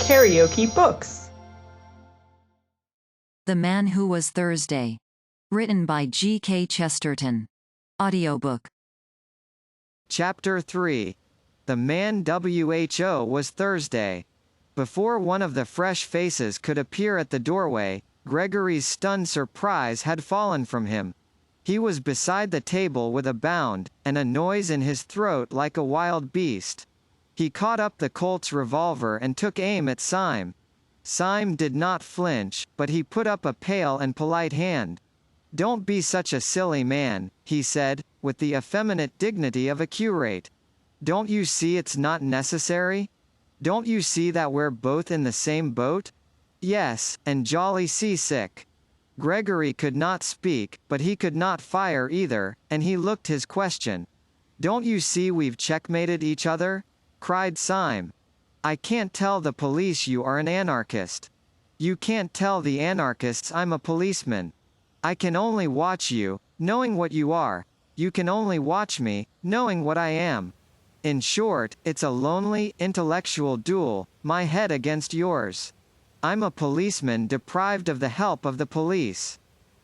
KaraokeBooks. The Man Who Was Thursday. Written by G.K.Chesterton. Audiobook. Chapter 3. The Man Who Was Thursday. Before one of the fresh faces could appear at the doorway, Gregory's stunned surprise had fallen from him. He was beside the table with a bound, and a noise in his throat like a wild beast. He caught up the Colt's revolver and took aim at Syme. Syme did not flinch, but he put up a pale and polite hand. "Don't be such a silly man," he said, with the effeminate dignity of a curate. "Don't you see it's not necessary? Don't you see that we're both in the same boat? Yes, and jolly seasick." Gregory could not speak, but he could not fire either, and he looked his question. "Don't you see we've checkmated each other?" cried Syme. "I can't tell the police you are an anarchist. You can't tell the anarchists I'm a policeman. I can only watch you, knowing what you are. You can only watch me, knowing what I am. In short, it's a lonely, intellectual duel, my head against yours. I'm a policeman deprived of the help of the police.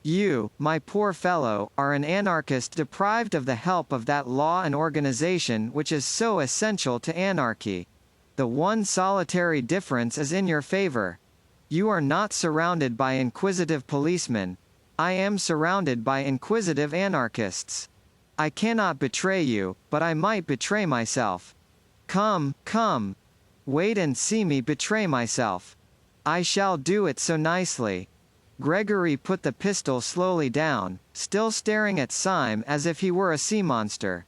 You, my poor fellow, are an anarchist deprived of the help of that law and organization which is so essential to anarchy. The one solitary difference is in your favor. You are not surrounded by inquisitive policemen. I am surrounded by inquisitive anarchists. I cannot betray you, but I might betray myself. Come, come. Wait and see me betray myself. I shall do it so nicely." Gregory put the pistol slowly down, still staring at Syme as if he were a sea monster.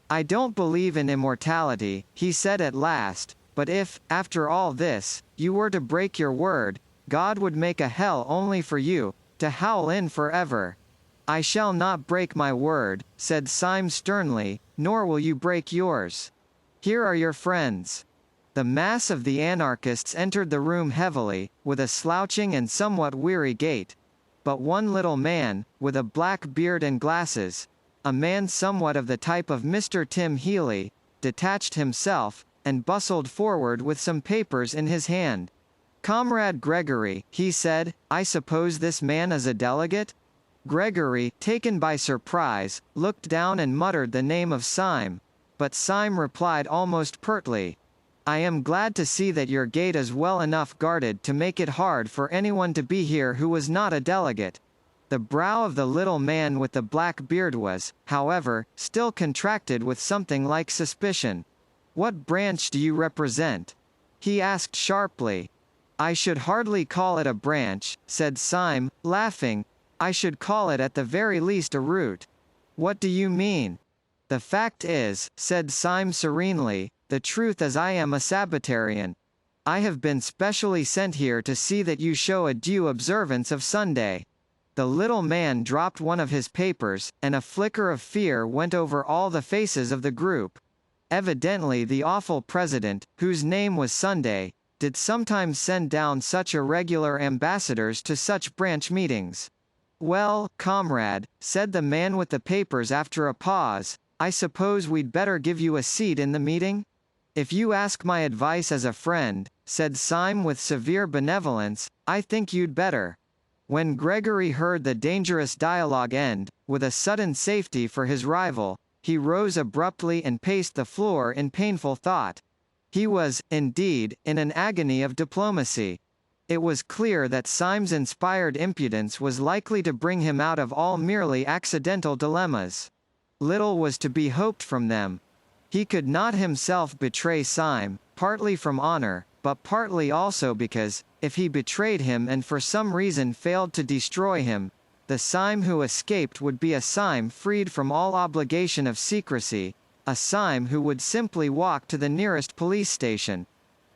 "I don't believe in immortality," he said at last, "but if, after all this, you were to break your word, God would make a hell only for you, to howl in forever." "I shall not break my word," said Syme sternly, "nor will you break yours. Here are your friends." The mass of the anarchists entered the room heavily, with a slouching and somewhat weary gait. But one little man, with a black beard and glasses, a man somewhat of the type of Mr. Tim Healy, detached himself, and bustled forward with some papers in his hand. "Comrade Gregory," he said, "I suppose this man is a delegate?" Gregory, taken by surprise, looked down and muttered the name of Syme. But Syme replied almost pertly, "I am glad to see that your gate is well enough guarded to make it hard for anyone to be here who was not a delegate." The brow of the little man with the black beard was, however, still contracted with something like suspicion. "What branch do you represent?" he asked sharply. "I should hardly call it a branch," said Syme, laughing. "I should call it at the very least a root." "What do you mean?" "The fact is," said Syme serenely, "the truth is I am a Sabbatarian. I have been specially sent here to see that you show a due observance of Sunday." The little man dropped one of his papers, and a flicker of fear went over all the faces of the group. Evidently the awful president, whose name was Sunday, did sometimes send down such irregular ambassadors to such branch meetings. "Well, comrade," said the man with the papers after a pause, "I suppose we'd better give you a seat in the meeting?" "If you ask my advice as a friend," said Syme with severe benevolence, "I think you'd better." When Gregory heard the dangerous dialogue end, with a sudden safety for his rival, he rose abruptly and paced the floor in painful thought. He was, indeed, in an agony of diplomacy. It was clear that Syme's inspired impudence was likely to bring him out of all merely accidental dilemmas. Little was to be hoped from them. He could not himself betray Syme, partly from honor, but partly also because, if he betrayed him and for some reason failed to destroy him, the Syme who escaped would be a Syme freed from all obligation of secrecy, a Syme who would simply walk to the nearest police station.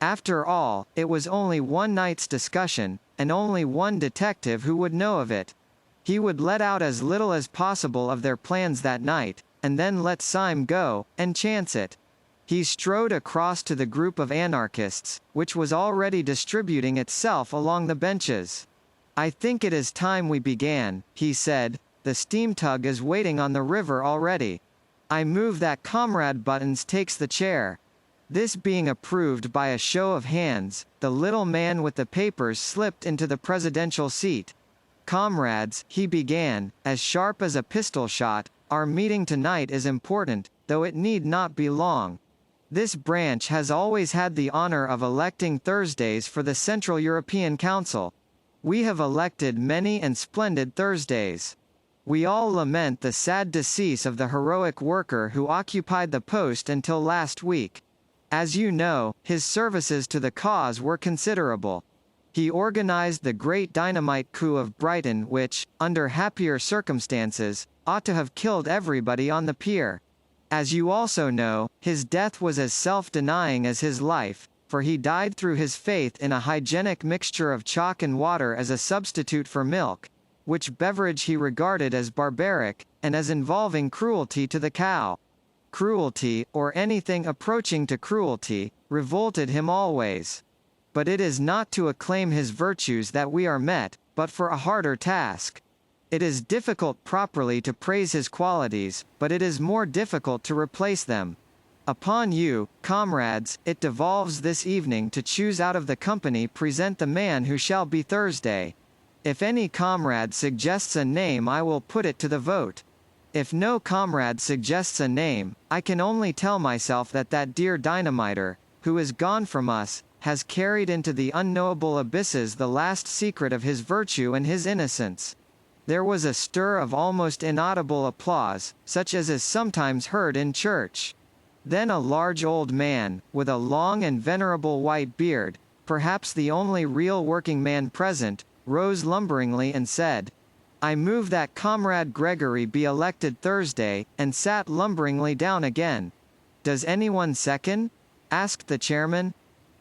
After all, it was only one night's discussion, and only one detective who would know of it. He would let out as little as possible of their plans that night, and then let Syme go, and chance it. He strode across to the group of anarchists, which was already distributing itself along the benches. "I think it is time we began," he said. "The steam tug is waiting on the river already. I move that Comrade Buttons takes the chair." This being approved by a show of hands, the little man with the papers slipped into the presidential seat. "Comrades," he began, as sharp as a pistol shot, "our meeting tonight is important, though it need not be long. This branch has always had the honor of electing Thursdays for the Central European Council. We have elected many and splendid Thursdays. We all lament the sad decease of the heroic worker who occupied the post until last week. As you know, his services to the cause were considerable. He organized the great dynamite coup of Brighton which, under happier circumstances, ought to have killed everybody on the pier. As you also know, his death was as self-denying as his life, for he died through his faith in a hygienic mixture of chalk and water as a substitute for milk, which beverage he regarded as barbaric, and as involving cruelty to the cow. Cruelty, or anything approaching to cruelty, revolted him always. But it is not to acclaim his virtues that we are met, but for a harder task. It is difficult properly to praise his qualities, but it is more difficult to replace them. Upon you, comrades, it devolves this evening to choose out of the company present the man who shall be Thursday. If any comrade suggests a name I will put it to the vote. If no comrade suggests a name, I can only tell myself that that dear dynamiter, who is gone from us, has carried into the unknowable abysses the last secret of his virtue and his innocence." There was a stir of almost inaudible applause, such as is sometimes heard in church. Then a large old man, with a long and venerable white beard, perhaps the only real working man present, rose lumberingly and said, "I move that Comrade Gregory be elected Thursday," and sat lumberingly down again. "Does anyone second?" asked the chairman.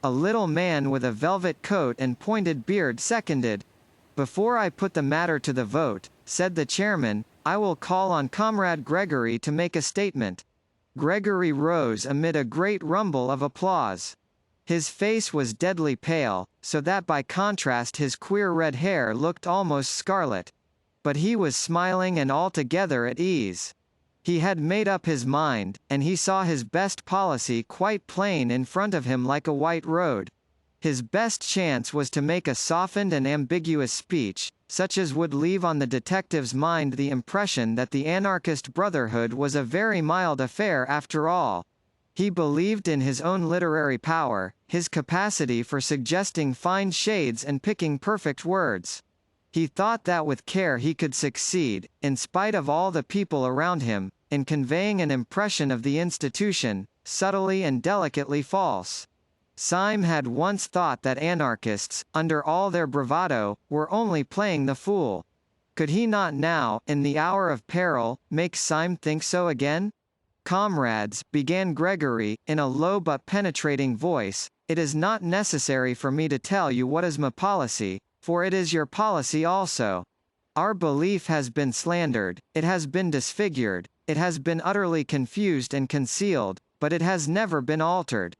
A little man with a velvet coat and pointed beard seconded. "Before I put the matter to the vote," said the chairman, "I will call on Comrade Gregory to make a statement." Gregory rose amid a great rumble of applause. His face was deadly pale, so that by contrast his queer red hair looked almost scarlet. But he was smiling and altogether at ease. He had made up his mind, and he saw his best policy quite plain in front of him like a white road. His best chance was to make a softened and ambiguous speech, such as would leave on the detective's mind the impression that the anarchist brotherhood was a very mild affair after all. He believed in his own literary power, his capacity for suggesting fine shades and picking perfect words. He thought that with care he could succeed, in spite of all the people around him, in conveying an impression of the institution, subtly and delicately false. Syme had once thought that anarchists, under all their bravado, were only playing the fool. Could he not now, in the hour of peril, make Syme think so again? "Comrades," began Gregory, in a low but penetrating voice, "it is not necessary for me to tell you what is my policy, for it is your policy also. Our belief has been slandered, it has been disfigured, it has been utterly confused and concealed, but it has never been altered.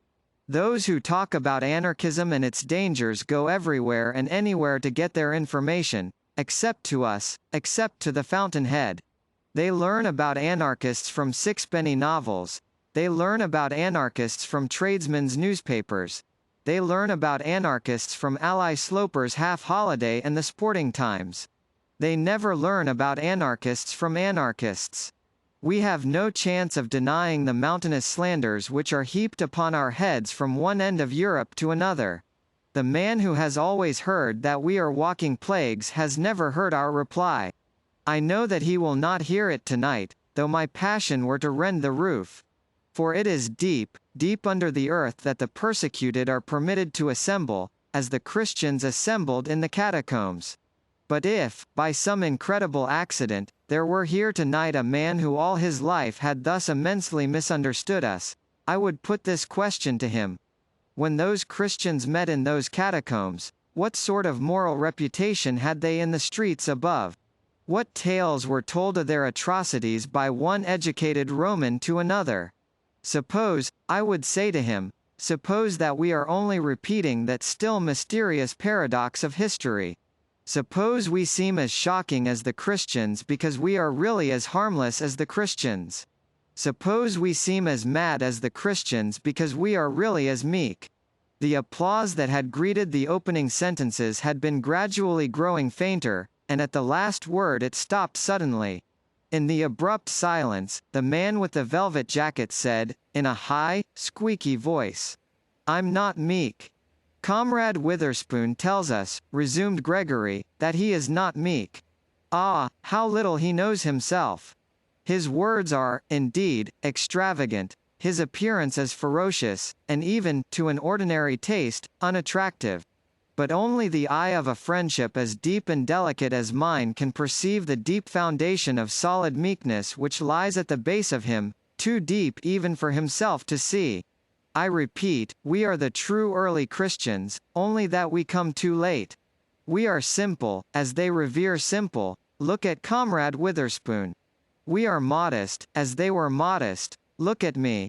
Those who talk about anarchism and its dangers go everywhere and anywhere to get their information, except to us, except to the fountainhead. They learn about anarchists from sixpenny novels. They learn about anarchists from tradesmen's newspapers. They learn about anarchists from Ally Sloper's Half Holiday and the Sporting Times. They never learn about anarchists from anarchists. We have no chance of denying the mountainous slanders which are heaped upon our heads from one end of Europe to another. The man who has always heard that we are walking plagues has never heard our reply. I know that he will not hear it tonight, though my passion were to rend the roof. For it is deep, deep under the earth that the persecuted are permitted to assemble, as the Christians assembled in the catacombs. But if, by some incredible accident, there were here tonight a man who all his life had thus immensely misunderstood us, I would put this question to him. When those Christians met in those catacombs, what sort of moral reputation had they in the streets above? What tales were told of their atrocities by one educated Roman to another? Suppose, I would say to him, suppose that we are only repeating that still mysterious paradox of history. Suppose we seem as shocking as the Christians because we are really as harmless as the Christians. Suppose we seem as mad as the Christians because we are really as meek. The applause that had greeted the opening sentences had been gradually growing fainter, and at the last word it stopped suddenly. In the abrupt silence, the man with the velvet jacket said, in a high, squeaky voice, "I'm not meek." "Comrade Witherspoon tells us," resumed Gregory, "that he is not meek. Ah, how little he knows himself! His words are, indeed, extravagant, his appearance is ferocious, and even, to an ordinary taste, unattractive. But only the eye of a friendship as deep and delicate as mine can perceive the deep foundation of solid meekness which lies at the base of him, too deep even for himself to see. I repeat, we are the true early Christians, only that we come too late. We are simple, as they revere simple, look at Comrade Witherspoon. We are modest, as they were modest, look at me.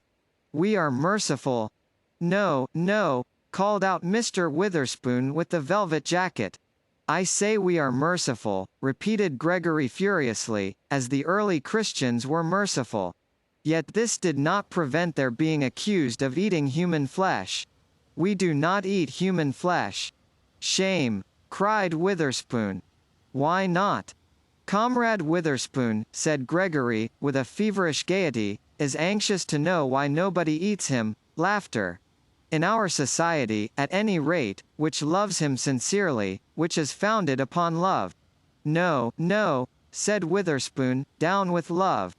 We are merciful." "No, no," called out Mr. Witherspoon with the velvet jacket. "I say we are merciful," repeated Gregory furiously, "as the early Christians were merciful. Yet this did not prevent their being accused of eating human flesh. We do not eat human flesh." "Shame!" cried Witherspoon. "Why not?" "Comrade Witherspoon," said Gregory, with a feverish gaiety, "is anxious to know why nobody eats him." Laughter. "In our society, at any rate, which loves him sincerely, which is founded upon love." "No, no," said Witherspoon, "down with love."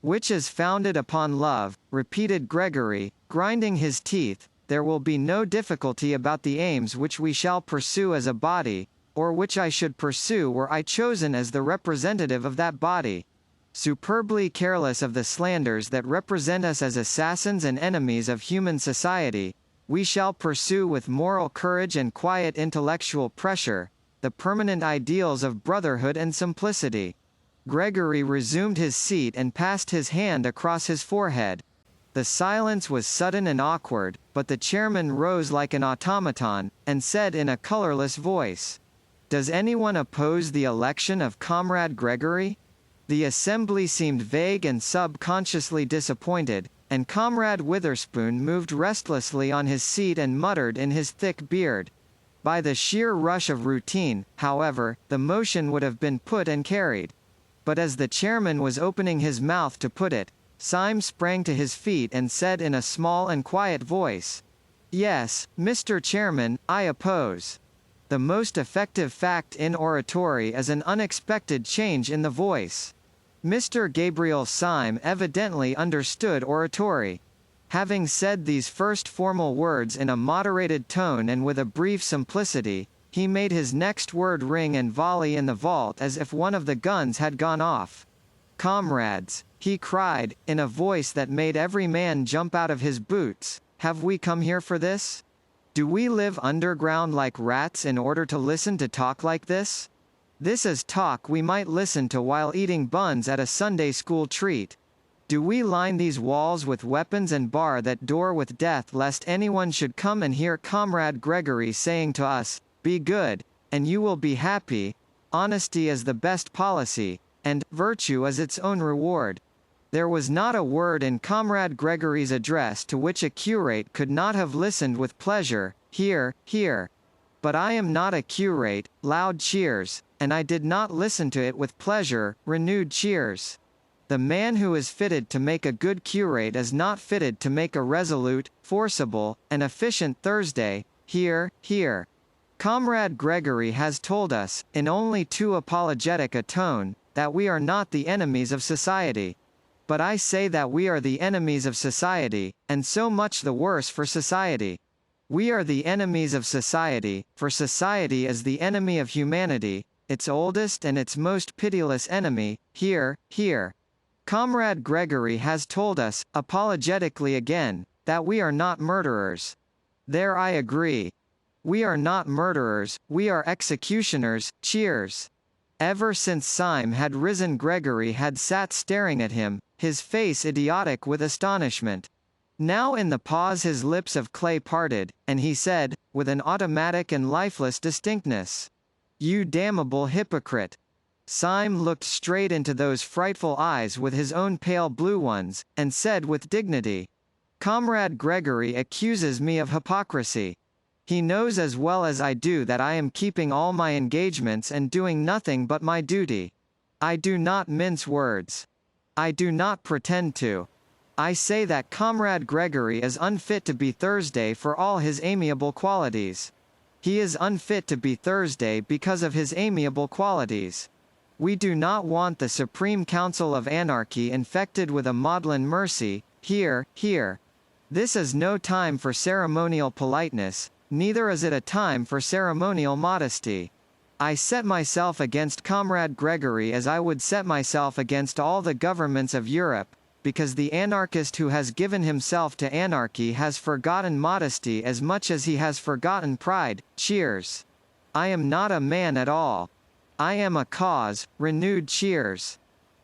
"Which is founded upon love," repeated Gregory, grinding his teeth, "there will be no difficulty about the aims which we shall pursue as a body, or which I should pursue were I chosen as the representative of that body. Superbly careless of the slanders that represent us as assassins and enemies of human society, we shall pursue with moral courage and quiet intellectual pressure, the permanent ideals of brotherhood and simplicity." Gregory resumed his seat and passed his hand across his forehead. The silence was sudden and awkward, but the chairman rose like an automaton, and said in a colorless voice, "Does anyone oppose the election of Comrade Gregory?" The assembly seemed vague and subconsciously disappointed, and Comrade Witherspoon moved restlessly on his seat and muttered in his thick beard. By the sheer rush of routine, however, the motion would have been put and carried. But as the chairman was opening his mouth to put it, Syme sprang to his feet and said in a small and quiet voice, "Yes, Mr. Chairman, I oppose." The most effective fact in oratory is an unexpected change in the voice. Mr. Gabriel Syme evidently understood oratory. Having said these first formal words in a moderated tone and with a brief simplicity, he made his next word ring and volley in the vault as if one of the guns had gone off. "Comrades," he cried, in a voice that made every man jump out of his boots, "have we come here for this? Do we live underground like rats in order to listen to talk like this? This is talk we might listen to while eating buns at a Sunday school treat. Do we line these walls with weapons and bar that door with death lest anyone should come and hear Comrade Gregory saying to us, 'Be good, and you will be happy, honesty is the best policy, and virtue is its own reward'?" There was not a word in Comrade Gregory's address to which a curate could not have listened with pleasure. "Hear, hear. But I am not a curate," loud cheers, "and I did not listen to it with pleasure," renewed cheers. The man who is fitted to make a good curate is not fitted to make a resolute, forcible, and efficient Thursday. "Hear, hear. Comrade Gregory has told us, in only too apologetic a tone, that we are not the enemies of society. But I say that we are the enemies of society, and so much the worse for society. We are the enemies of society, for society is the enemy of humanity, its oldest and its most pitiless enemy." Hear, hear. Comrade Gregory has told us, apologetically again, that we are not murderers. There I agree. We are not murderers, we are executioners. Cheers. Ever since Syme had risen, Gregory had sat staring at him, his face idiotic with astonishment. Now in the pause his lips of clay parted, and he said, with an automatic and lifeless distinctness, "You damnable hypocrite! Syme looked straight into those frightful eyes with his own pale blue ones, and said with dignity, "Comrade Gregory accuses me of hypocrisy. He knows as well as I do that I am keeping all my engagements and doing nothing but my duty. I do not mince words. I do not pretend to. I say that Comrade Gregory is unfit to be Thursday for all his amiable qualities. He is unfit to be Thursday because of his amiable qualities. We do not want the Supreme Council of Anarchy infected with a maudlin mercy. Here, here. This is no time for ceremonial politeness, neither is it a time for ceremonial modesty. I set myself against Comrade Gregory as I would set myself against all the governments of Europe, because the anarchist who has given himself to anarchy has forgotten modesty as much as he has forgotten pride. Cheers. I am not a man at all. I am a cause. Renewed cheers.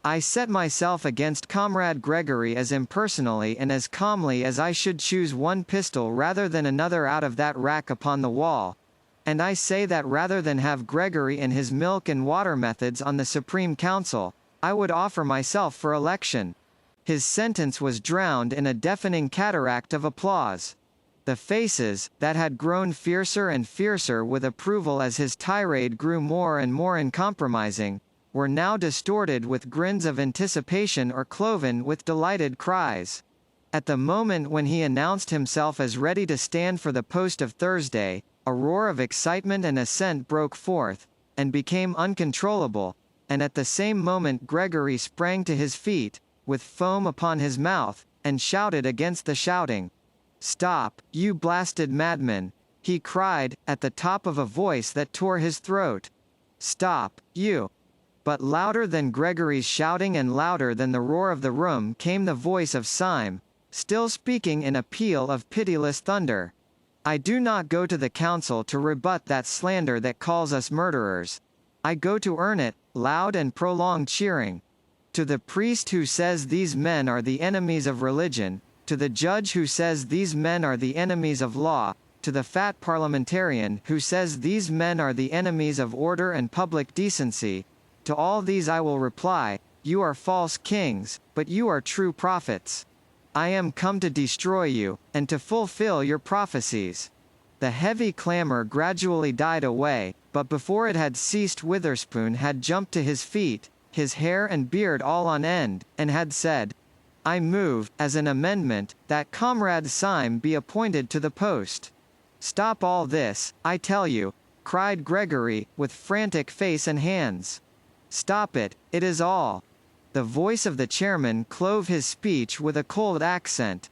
I set myself against Comrade Gregory as impersonally and as calmly as I should choose one pistol rather than another out of that rack upon the wall. And I say that rather than have Gregory and his milk and water methods on the Supreme Council, I would offer myself for election." His sentence was drowned in a deafening cataract of applause. The faces, that had grown fiercer and fiercer with approval as his tirade grew more and more uncompromising, were now distorted with grins of anticipation or cloven with delighted cries. At the moment when he announced himself as ready to stand for the post of Thursday, a roar of excitement and assent broke forth, and became uncontrollable, and at the same moment Gregory sprang to his feet, with foam upon his mouth, and shouted against the shouting. "Stop, you blasted madman!" he cried, at the top of a voice that tore his throat. "Stop, you!" But louder than Gregory's shouting and louder than the roar of the room came the voice of Syme, still speaking in a peal of pitiless thunder. "I do not go to the council to rebut that slander that calls us murderers. I go to earn it." Loud and prolonged cheering. "To the priest who says these men are the enemies of religion, to the judge who says these men are the enemies of law, to the fat parliamentarian who says these men are the enemies of order and public decency, to all these I will reply, you are false kings, but you are true prophets. I am come to destroy you, and to fulfill your prophecies." The heavy clamor gradually died away, but before it had ceased Witherspoon had jumped to his feet, his hair and beard all on end, and had said, "I move, as an amendment, that Comrade Syme be appointed to the post." "Stop all this, I tell you," cried Gregory, with frantic face and hands. "Stop it, it is all." The voice of the chairman clove his speech with a cold accent.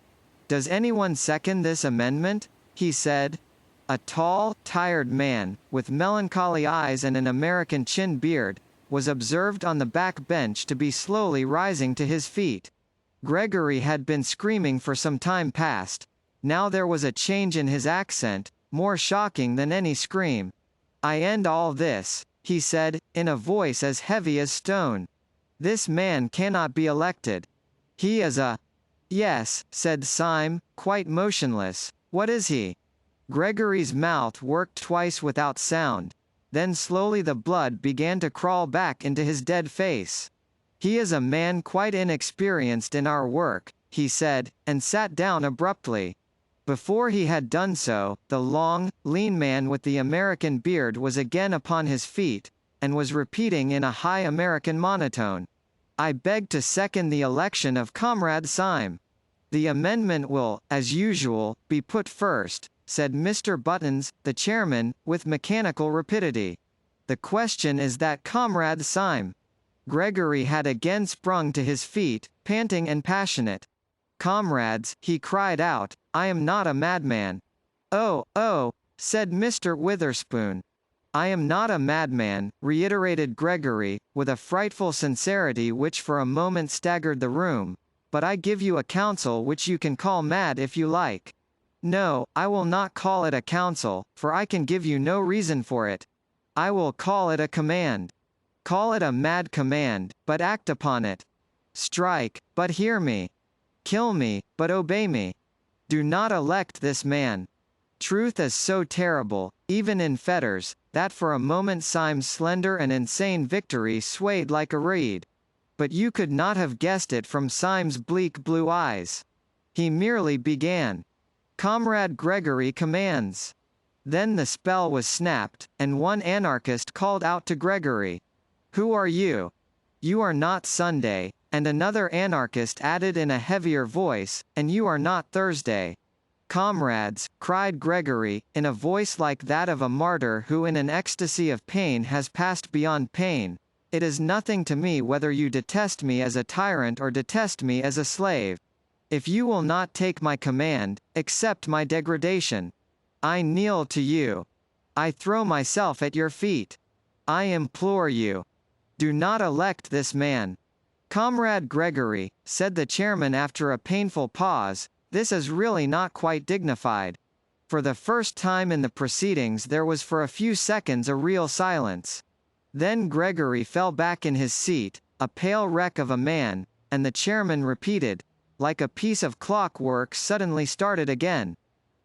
"Does anyone second this amendment?" he said. A tall, tired man, with melancholy eyes and an American chin beard, was observed on the back bench to be slowly rising to his feet. Gregory had been screaming for some time past. Now there was a change in his accent, more shocking than any scream. "I end all this," he said, in a voice as heavy as stone. "This man cannot be elected. He is a—" "Yes," said Syme, quite motionless. "What is he?" Gregory's mouth worked twice without sound. Then slowly the blood began to crawl back into his dead face. "He is a man quite inexperienced in our work," he said, and sat down abruptly. Before he had done so, the long, lean man with the American beard was again upon his feet, and was repeating in a high American monotone, "I beg to second the election of Comrade Syme. The amendment will, as usual, be put first," said Mr. Buttons, the chairman, with mechanical rapidity. "The question is that Comrade Syme." Gregory had again sprung to his feet, panting and passionate. "Comrades," he cried out, "I am not a madman." "Oh, oh," said Mr. Witherspoon. "I am not a madman," reiterated Gregory, with a frightful sincerity which for a moment staggered the room, "but I give you a counsel which you can call mad if you like. No, I will not call it a counsel, for I can give you no reason for it. I will call it a command. Call it a mad command, but act upon it. Strike, but hear me. Kill me, but obey me. Do not elect this man. Truth is so terrible, even in fetters, that for a moment Syme's slender and insane victory swayed like a reed. But you could not have guessed it from Syme's bleak blue eyes. He merely began. "Comrade Gregory commands." Then the spell was snapped, and one anarchist called out to Gregory, "Who are you?" "You are not Sunday," and another anarchist added in a heavier voice, "and you are not Thursday." "Comrades," cried Gregory, in a voice like that of a martyr who in an ecstasy of pain has passed beyond pain, "it is nothing to me whether you detest me as a tyrant or detest me as a slave. If you will not take my command, accept my degradation. I kneel to you. I throw myself at your feet. I implore you. Do not elect this man." "Comrade Gregory," said the chairman after a painful pause, "this is really not quite dignified." For the first time in the proceedings there was for a few seconds a real silence. Then Gregory fell back in his seat, a pale wreck of a man, and the chairman repeated, like a piece of clockwork suddenly started again,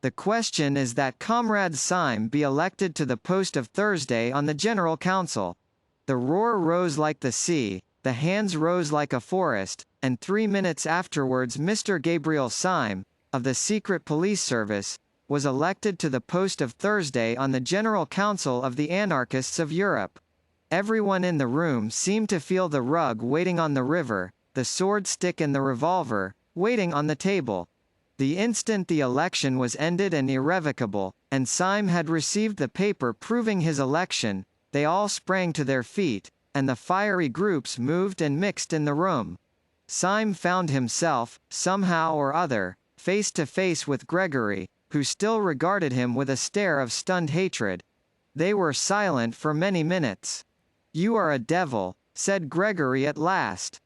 "The question is that Comrade Syme be elected to the post of Thursday on the General Council." The roar rose like the sea, the hands rose like a forest, and 3 minutes afterwards Mr. Gabriel Syme, of the Secret Police Service, was elected to the post of Thursday on the General Council of the Anarchists of Europe. Everyone in the room seemed to feel the rug waiting on the river, the sword stick and the revolver, waiting on the table. The instant the election was ended and irrevocable, and Syme had received the paper proving his election, they all sprang to their feet, and the fiery groups moved and mixed in the room. Syme found himself, somehow or other, face to face with Gregory, who still regarded him with a stare of stunned hatred. They were silent for many minutes. "You are a devil," said Gregory at last.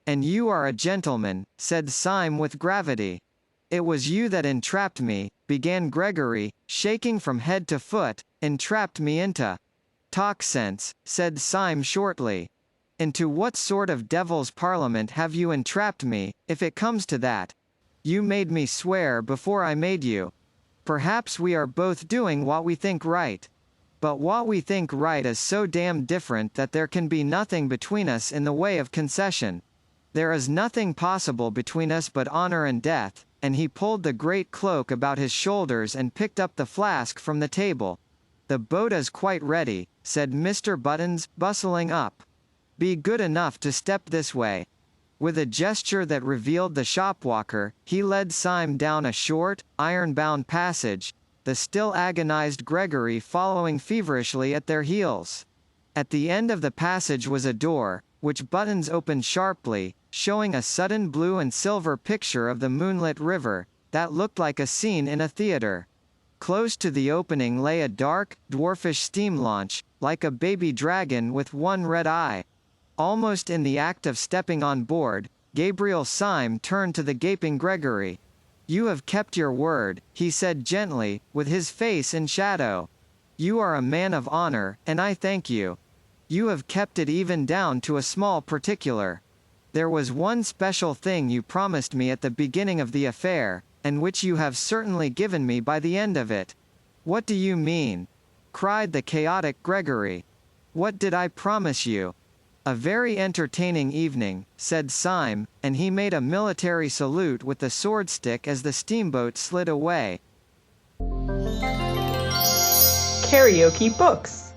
"And you are a gentleman," said Syme with gravity. "It was you that entrapped me," began Gregory, shaking from head to foot, "entrapped me into—" "Talk sense," said Syme shortly. "Into what sort of devil's parliament have you entrapped me, if it comes to that? You made me swear before I made you. Perhaps we are both doing what we think right. But what we think right is so damn different that there can be nothing between us in the way of concession. There is nothing possible between us but honor and death," and he pulled the great cloak about his shoulders and picked up the flask from the table. "The boat is quite ready," said Mr. Buttons, bustling up. "Be good enough to step this way." With a gesture that revealed the shopwalker, he led Syme down a short, iron-bound passage, the still agonized Gregory following feverishly at their heels. At the end of the passage was a door, which Buttons opened sharply, showing a sudden blue and silver picture of the moonlit river, that looked like a scene in a theater. Close to the opening lay a dark, dwarfish steam launch, like a baby dragon with one red eye. Almost in the act of stepping on board, Gabriel Syme turned to the gaping Gregory. "You have kept your word," he said gently, with his face in shadow. "You are a man of honor, and I thank you. You have kept it even down to a small particular. There was one special thing you promised me at the beginning of the affair, and which you have certainly given me by the end of it." "What do you mean?" cried the chaotic Gregory. "What did I promise you?" "A very entertaining evening," said Syme, and he made a military salute with the sword stick as the steamboat slid away. KaraokeBooks.